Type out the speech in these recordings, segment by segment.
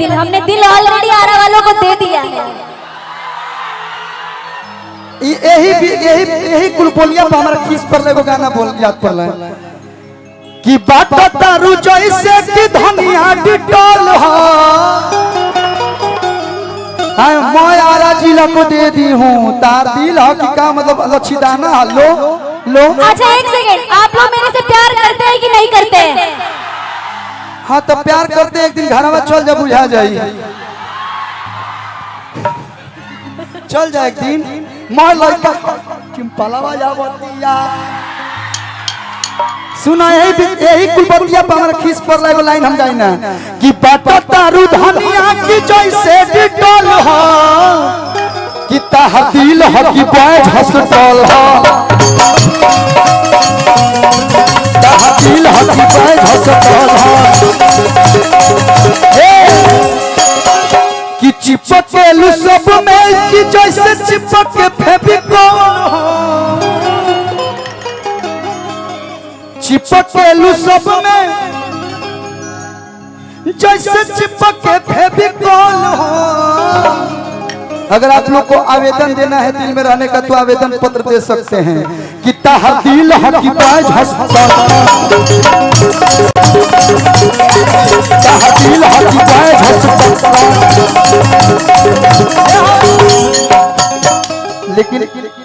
दिल, हमने दिल ऑलरेडी आरा वालों को दे दिया है। यही कुलपोलिया पर हमारा खींच पर लेगो गाना बोल याद पड़ला कि बात तारू जैसे कि धनिया डिटोल हो मैं आरा जिला को दे दी हूँ तार दिल हो कि का मतलब लच्छीदाना लो लो। अच्छा एक सेकंड, आप लोग मेरे से प्यार करते हैं कि नहीं करते हैं? हाँ तो प्यार करते एक दिन घर में चल जा बुझा जाइए चल जाए एक दिन मैं लड़का पलावा जावतिया सुना यही कुलपतिया पर हमारा खींच पर एगो लाइन हम गाई ना कि बाटा तारू धनिया की जैसे डिटोल हो कि ताहा दिल हो कि बैठ हॉस्पिटल हो ताहा दिल हो कि बैठ हॉस्पिटल हो कि चिपक के लू सब में कि जैसे चिपक के फेविकोल हो चिपक के लू सब में जैसे चिपक के फेविकोल हो। अगर आप लोग को आवेदन देना है दिल में रहने का तो आवेदन पत्र दे सकते हैं कि ताहा दिल हो कि बैठ हॉस्पिटल ताहा दिल हो कि बैठ हॉस्पिटल। लेकिन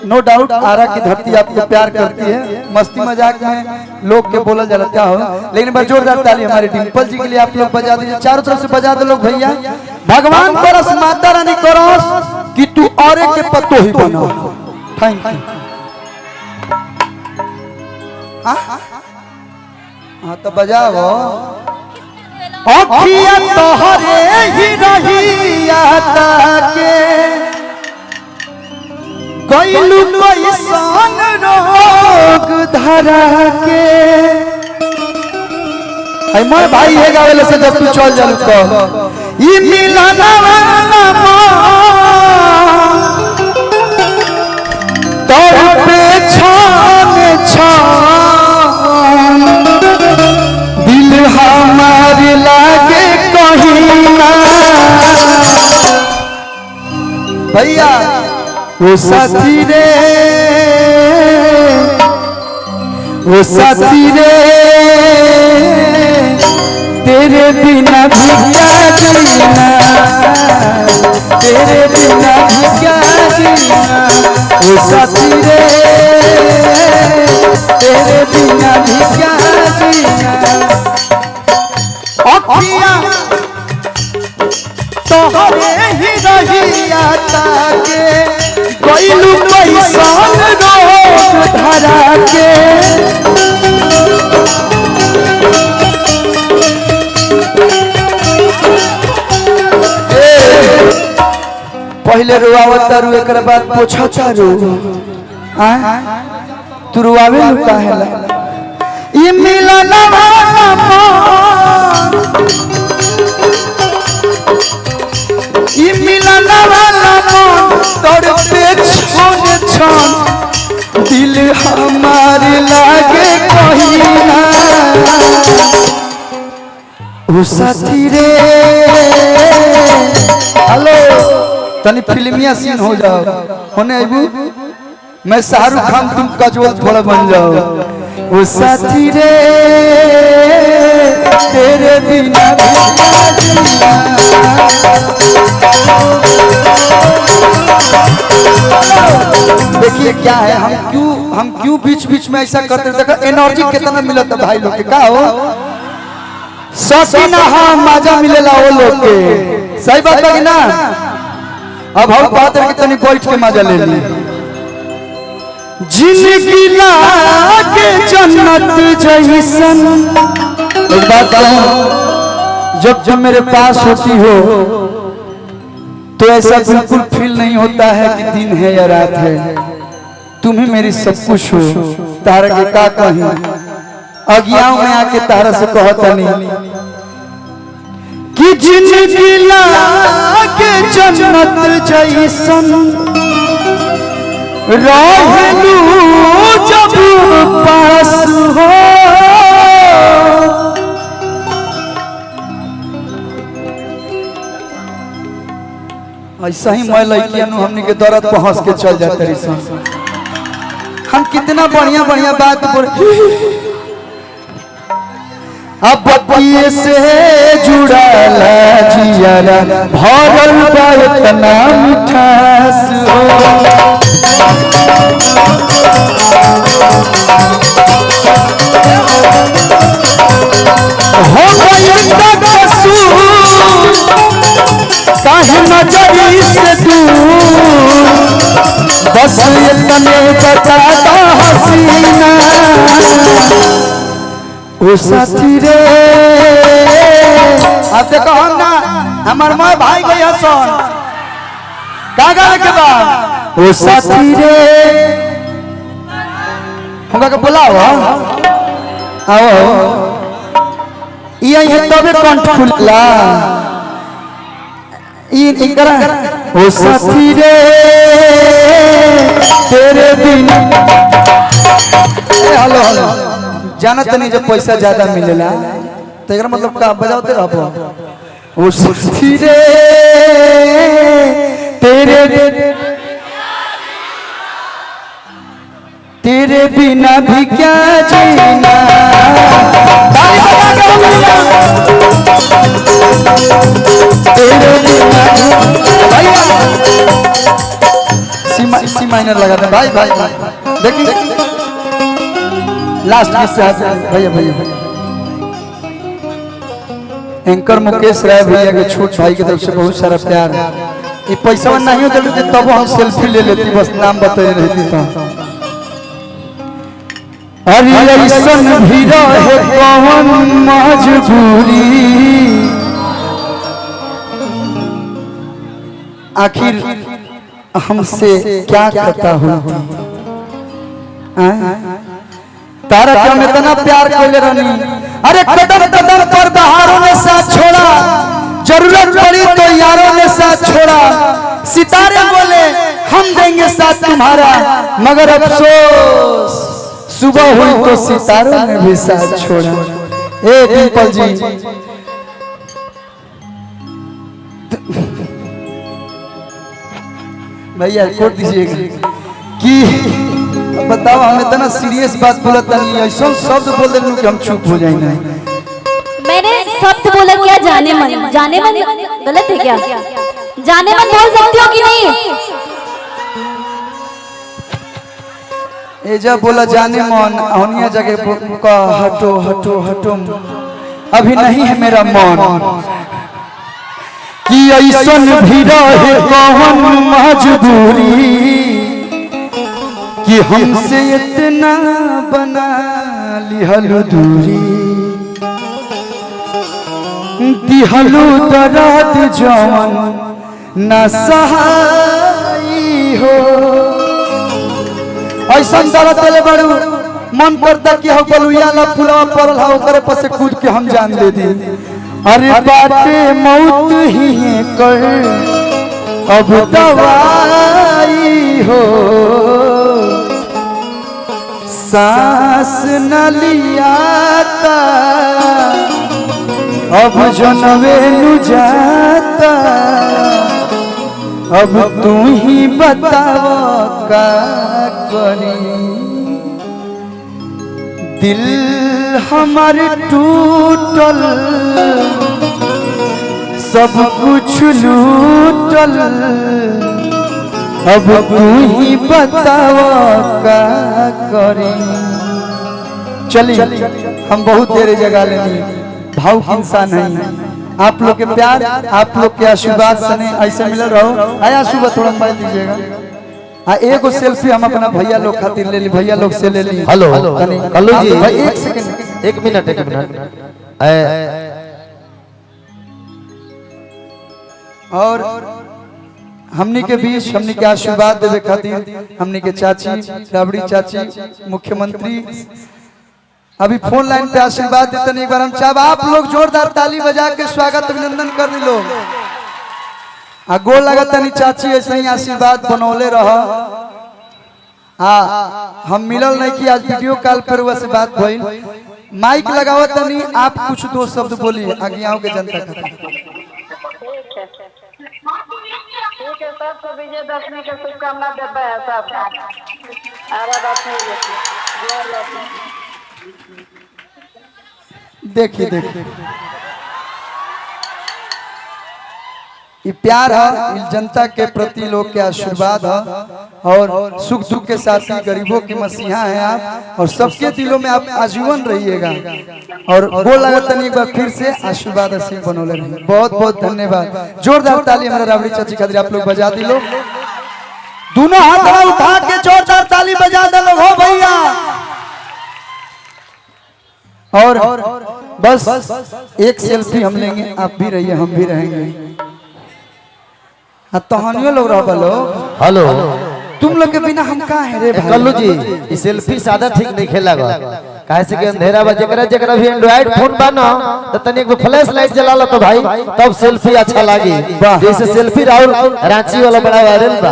नो डाउट आरा की धरती आपको प्यार करती है, मस्ती मजाक में लोग के बोला जाला क्या हो, लेकिन बस जोरदार ताली हमारे डिम्पल जी के लिए आप लोग बजा दीजिए, चारों तरफ से बजा दो लोग भैया। भगवान करस माता रानी करस कि तू और के पत्तो ही बनो। Thank you. हाँ तो बजाओ अखिया तोहरे ही रहिया ताके कैलू कैसन रोग धरा के मैं भाई है गावेले से जब तू चल जालू तो ई मिलना वाला तोर पे छान छान दिल हमार लागे कहीं ना भैया वो साथी रे तेरे बिना भी क्या जीना तेरे बिना भी क्या जीना वो साथी रे तेरे बिना भी क्या जीना। अखियाँ तोहरे ही रहिया ताके कैलू कैसन रोग धरा के पहले रुआवत तारू एक बाद पोछा तारू तू रुआवे लू काहेला ई मिलन वाला ई मिलन वाला तोड़ पे छोड़ छान दिल हमार लागे कहीं ना ओ साथी रे। हेलो तनी फिल्मिया सीन हो जाओ होने अबू मैं शाहरुख खान तुम कजोल थोड़ा बन जाओ ओ साथी रे तेरे बिना देखिए क्या है हम क्यों बीच बीच में ऐसा करते देखो एनर्जी कितना मिलता भाई लोग के का हो सटी ना हाँ मजा मिलेला वो लोग के सही बात है ना। अब हम बात है कि तनी बैठ के मजा ले ली जिंदगी लागे जन्नत जैसन। एक बात कहूं जब जब मेरे पास होती हो तो ऐसा बिल्कुल फील नहीं होता है कि दिन है या रात है, तुम ही मेरी सब कुछ हो। तारा के का कहीं अज्ञाओं में आके तारा से कहता नहीं कि जिंदगी लागे जन्नत जैसन रहलू जब पास हो ऐसा ही मैं लड़कियां हमनी के दर्द पर हंस के चल जाते रही सन। हम कितना बढ़िया बढ़िया बात बोल अब बतिये से जुड़ल जियारा भरल बा इतना मिठास हो गई काहे नजरी से दूर बस इतने बता हसीना ओ साथी रे अब देखो हम ना हमार माँ भाई गई हसन कागा के बाद ओ साथी रे हमका के बुलाओ आओ ये तबे कंठ खुला इनकरा ओ साथी रे तेरे बिन हेलो हेलो जानत नहीं जब पैसा ज्यादा मिलेला तो एकरा मतलब का बजावते रहबो ओ साथी रे तेरे बिना भी क्या जीना तेरे बिना सी माइनर लगा दे भाई भाई देखिए लास्ट में से भैया भैया एंकर मुकेश राय भैया के छोट भाई की तरफ से बहुत सारा प्यार ये पैसा नहीं होते तब हम सेल्फी ले लेती बस नाम बता रहती तो अरे ऐसन भी रहे कौन मजबूरी आखिर हमसे क्या खता होती तारा क्या में इतना प्यार कर रहनी अरे कदम कदम पर बहारों ने साथ छोड़ा जरूरत पड़ी तो यारों ने साथ छोड़ा सितारे बोले हम देंगे साथ तुम्हारा मगर अफसोस सुबह हुई तो सितारों ने भी साथ छोड़ा। ए डिंपल जी भैया कोट दीजिएगा कि बताओ हम इतना सीरियस बात बोला नहीं ऐसा शब्द बोल दे कि हम चुप हो जाए नहीं मैंने शब्द बोला क्या जाने मन गलत है क्या जाने मन बोल सकती हो कि नहीं ए जब बोला जाने मन औनिया जगह का हटो हटो हटो अभी नहीं है मेरा मन कि ऐसन भी रहे कौन मजबूरी कि हमसे इतना बना लिहलु दूरी दिहलु दर्द जवन न सहाई हो ऐसा दर्द दिले बड़ू मन करता कि हो बलुया ला फुलवा पड़ल हो करे पर से कूद के हम जान दे दी अरे बाटे मौत ही कर अब दवाई हो सांस न लियाता अब जनवे नु जाता अब तू ही बताओ का करी दिल हमार टूटल सब कुछ लूटल अब तू ही बताओ का करी चलिए हम बहुत देर जगह लेनी भावुक इंसान है आप लोग के प्यार आप लोग के आशीर्वाद से ऐसे मिल रहो आया सुबह थोड़ा मोबाइल दीजिएगा हाँ एक सेल्फी हम अपना भैया लोग खातिर ले ली भैया लोग से ले ली हेलो कल्लू जी भाई एक सेकंड एक मिनट और हमनी के बीच हमनी के आशीर्वाद देवे खातिर हमनी के चाची राबड़ी चाची मुख्यमंत्री अभी फोन लाइन पे आशीर्वाद देते एक बार हम चाहे आप लोग जोरदार ताली बजा के स्वागत अभिनंदन कर दी लोग आ गोल लगत तनी चाची ऐसे ही आशीर्वाद बनौले रह हम मिलल नहीं कि आज वीडियो कॉल पर हुआ से बात भइल माइक लगावत तनी आप कुछ दो शब्द बोलिए आगे आओ के जनता खातिर सबको विजयदशमी के शुभकामना देते हैं सब। अरे देखिए देखिए ये प्यार है, ये जनता के प्रति लोग के आशीर्वाद है और सुख दुख के साथी गरीबों की मसीहा हैं आप और सबके दिलों में आप आजीवन रहिएगा और वो लगातार एक बार फिर से आशीर्वाद ऐसे बनोले रहिए। बहुत बहुत धन्यवाद। जोरदार ताली हमारा राबड़ी चाची खातिर आप लोग बजा दी लोग, दोनों हाथ उठा के जोरदार ताली बजा दे लोग हो भैया। और बस एक सेल्फी हम लेंगे, आप भी रहिए हम भी रहेंगे। तहनियो लोग रह बलो। हेलो तुम लोग के बिना हम कहाँ है रे भाई? कल्लू जी ई सेल्फी सादा ठीक नहीं खेला काहे से कि अंधेरा बा जेकरा भी एंड्रॉइड फोन बा ना तो तनी एक फ्लैश लाइट जला लो तो भाई तब सेल्फी अच्छा लागी। जैसे सेल्फी राहुल रांची वाला बड़ा वायरल बा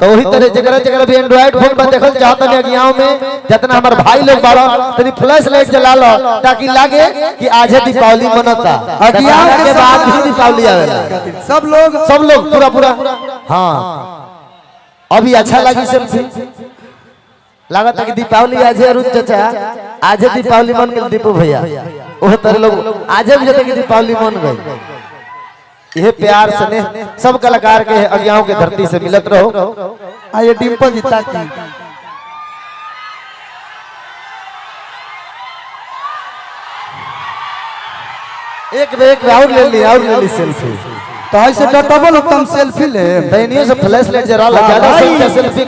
तो वही तरह जेकरा भी एंड्रॉइड फोन बा देखल चाहत नहीं गांव में जितना हमार भाई लोग बाड़ा तनी फ्लैश लाइट जला लो ताकि लागे कि आज दीपावली मनता अगियाव के बाद भी दीपावली आवेला। सब लोग पूरा हां अभी अच्छा लगी सेल्फी लागत है कि दीपावली आज है। अरुण चाचा आज है दीपावली मन गई दीपू भैया वो तरह लोग आज भी जते कि दीपावली मन गई। यह प्यार स्नेह सब कलाकार के अगियाओं के धरती से मिलत रहो। आइए डिंपल जीता की एक और ले ली सेल्फी तो ऐसे डटबल तुम सेल्फी ले दैनियों से फ्लैश लाइट जरा ला ज्यादा सेल्फी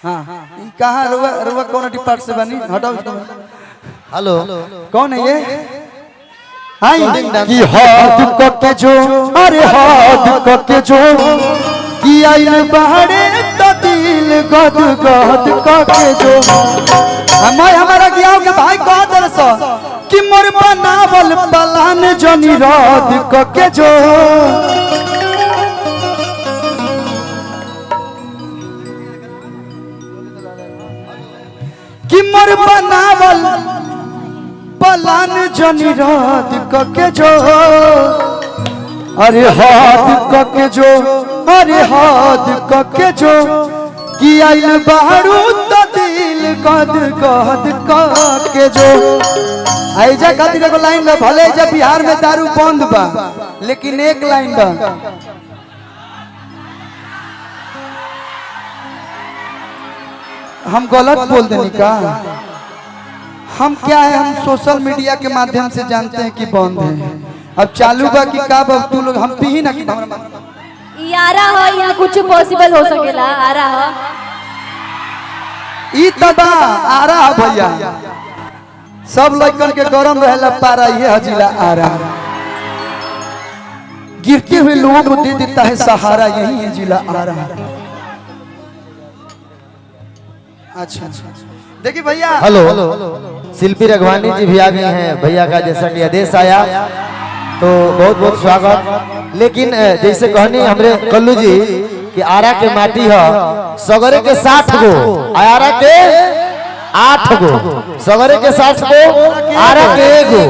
हां ई कहां रुआ कौन डिपार्ट से बनी हटाओ। हेलो कौन है ये? हाय की हाथ को के जो अरे हाथ को के जो की आइल बहरे तो दिल गद गद को के जो हमारा गियाओ के भाई कह दरस कि मोर बनावल पलान जनी रात को के जो कि मोर बनावल पलान जनी रात को के जो अरे हाथ को के जो अरे हाथ को के जो कि आइल बारू तो दिल गद गद के जो ऐजा खातिर एगो लाइन बा भले जब बिहार में दारू बंद बा लेकिन एक लाइन बा हम गलत बोल देनी का हम क्या है हम सोशल मीडिया के माध्यम से जानते हैं कि बंद है अब चालू बा कि का बा तू लोग हम पी ना कि यारा हो यहाँ कुछ पॉसिबल हो सकेला आ रहा ई तबा आ रहा भैया सब लड़कन के गरम रहेला पारा ये हजीला आ रहा गिरते हुए लोगों को दे देता है सहारा यही है जिला आ रहा। अच्छा देखिए भैया हेलो शिल्पी रघवानी जी भी आ गए हैं भैया का जैसा कि आदेश आया तो बहुत बहुत स्वागत। लेकिन जैसे कहनी हमरे कल्लू जी कि आरा के माटी है सगरे के 60 गो आरा के 8 गो सगरे के 60 गो आरा के 1 गो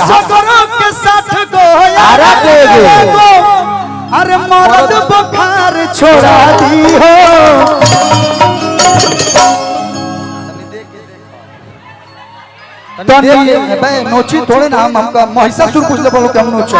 सगरों के 60 गो आरा के 1 गो अरे मर्द बुखार छोड़ा दी हो तो नोची थोड़े ना हम हमका महिषासुर कुछ ले बोलो कि हम नोचो।